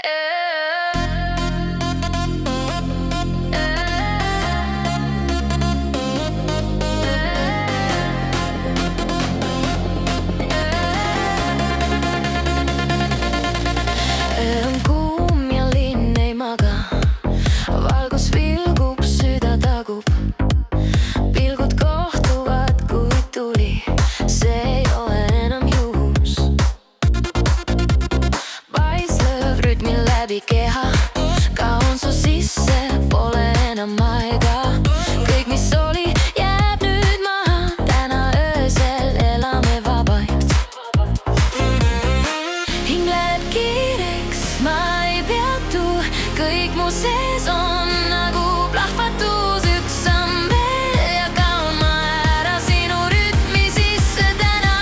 Öö on kuum ja linn ei maga, valgus vilgub, süda tagub. Pilgud kohtuvad, kui tuli, see ei ole enam juhus. Pais lööb rütmil läbi keha, kaun su sisse, pole enam aega. Kõik, mis oli, jääb nüüd maha, täna öösel elame vabalt. Hing läheb kiireks, ma ei peatu, kõik mu sees on nagu plahvatus. Üks samm veel ja kaun ma ära sinu rütmi sisse täna.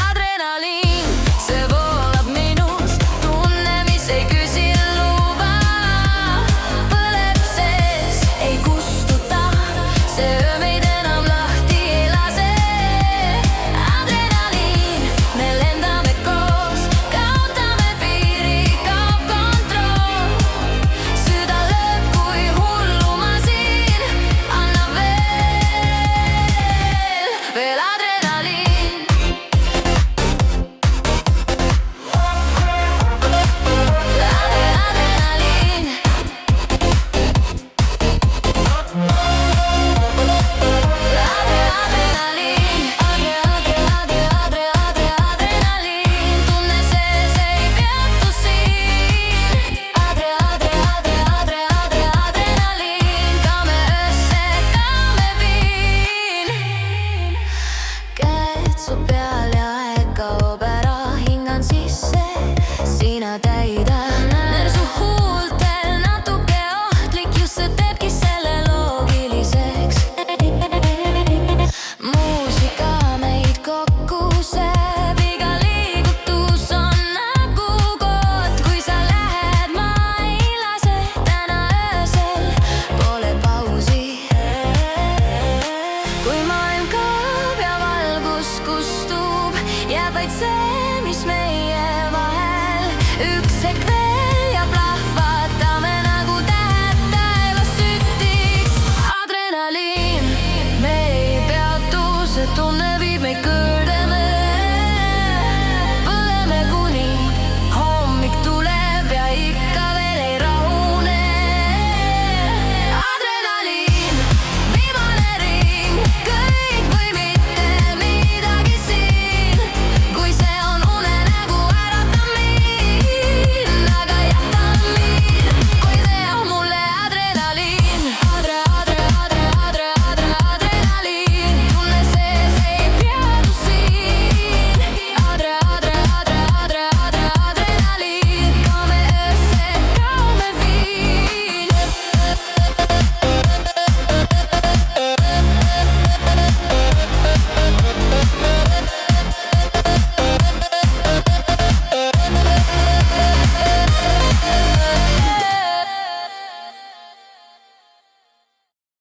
Adrenaliin, see voolab minus, tunne, mis ei küsi luba. Põleb sees, ei kustuta, see öö meid enam lahti ei lase. Adrenaliin, me lendame koos, kaotame piiri, kaob kontroll. Süda lööb kui hullu ma siin, anna veel adrenaliin. Adrenaliin. Adrenaliin, tunne sees ei peatu siin. Adrenaliin, kaame öösse, kaame viin. Käed su peal ja aeg kaob ära, hingan sisse, sina täida. Su huultel natuke ohtlik, just see teebki selle loogiliseks. Muusika meid kokku seeb, iga liigutus on nagu kood. Kui sa lähed, ma ei lase, täna öösel pole pausi. Kui maailm kaob ja valgus kustub, jääb vaid see, mis meie vahel. Üks hetk veel.